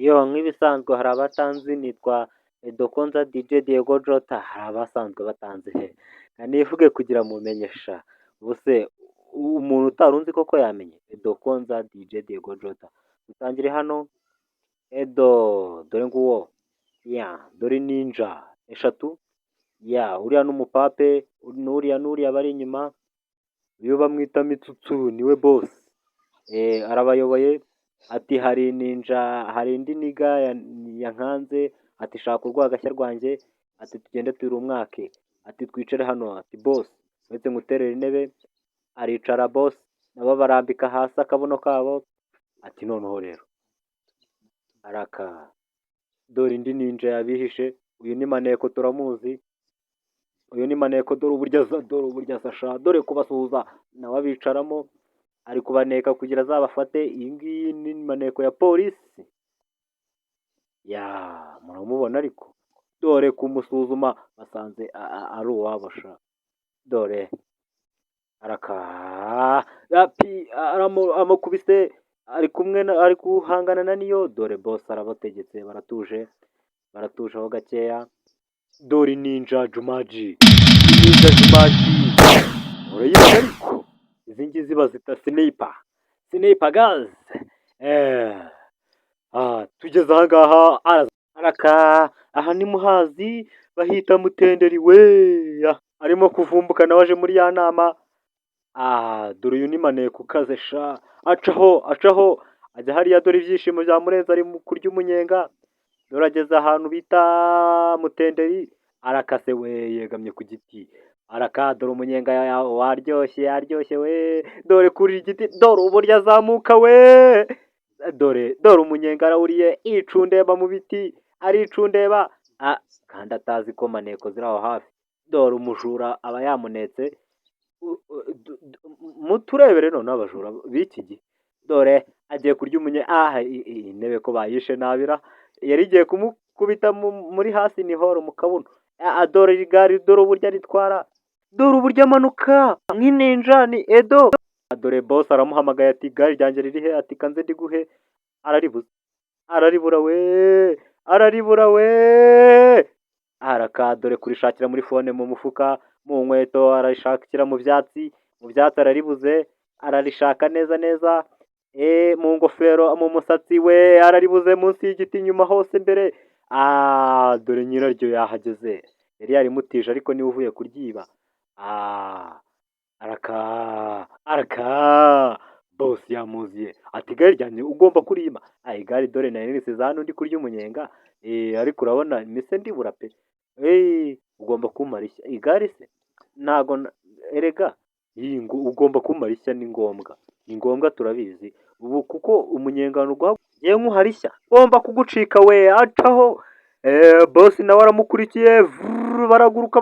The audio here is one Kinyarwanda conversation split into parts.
Yo nk'ibisanzwe hari abatanzi nitwa Edokonza DJ Diego Jota, hari abasanzwe batanze he nivuge kugira mumenyesha ubuse umuntu utari unzi koko yamenye Edokonza DJ Diego Jota. Dutangire hano Edo, dore nguwo ya dore ninja eshatu ya uriya n'umupape n'uriya bari inyuma iyo bamwita Mitsutsu niwe boss. Arabayoboye ati hari ninja hari indi niga yankanze ati shaka urwagashya rwanjye ati tugende turi umwake ati twicare hano ati boss uretse nguterera intebe aricara boss nabo barambika hasi akabuno kabo ati noneho rero araka dore indi ninja yabihishe uyu ni Maneko turamuzi uyu ni Maneko dore uburyo asasha dore kubasuhuza nawe abicaramo ari kubaneka kugira azabafate iyi ngiyi ni Maneko ya polisi ya muramubona ariko dore kumusuzuma basanze ari uwabasha dore araka amukubise ari kumwe ari guhangana na niyo dore boss arabategetse baratuje aho gakeya dore ninja Jumaji urayibona ariko izi ngizi bazita sniper guys tugeze aha ngaha araka aha ni muhazi bahita mutenderi we arimo kuvumbuka nawe aje muri ya nama dore uyu ni Maneko ukaze sha acaho ajya hariya dore ibyishimo bya murenzi ari kurya umunyenga dore ageze ahantu bita mutenderi arakase we yegamye ku giti araka dore umunyenga waryoshye we dore kuri igiti dore uburyo azamuka we dore umunyenga arawuriye icundeba mu biti aricundeba kandi atazi ko Maneko ziri aho hafi dore umujura aba yamunetse muturebere noneho abajura b'iki gihe dore agiye kurya intebe ko bayishe nabira yari igiye kumukubita muri hasi ni horo mu kabuno dore igare dore uburyo aritwara dore uburyo amanuka nk'ininja ni Edo dore boss aramuhamagaye ati igare ryanjye riri he ati kanze ndiguhe araribura we araka dore kurishakira muri fone mu mufuka mu nkweto ararishakira mu byatsi araribuze ararishaka neza mu ngofero mu musatsi we araribuze munsi y'igiti inyuma hose mbere dore nyiraryo yahageze yari yarimutije ariko niwe uvuye kuryiba araka boss yamuziye ati igare ryanjye ugomba kurima igare dore nari nisize hano ndi kurya umunyenga ariko urabona mise ndibura pe ugomba kumara ishya igare se ntago erega ugomba kumara ishya ni ngombwa turabizi ubu kuko umunyengano ugwa yewe nkuharishya ugomba kugucika we acaho boss nawe aramukurikiye baraguruka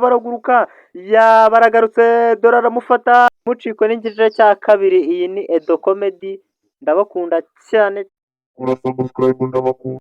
baragarutse dore aramufata mucikwe n'igice cya kabiri iyi ni Edo Comedy ndabakunda cyane. Subscribe ndabakunda.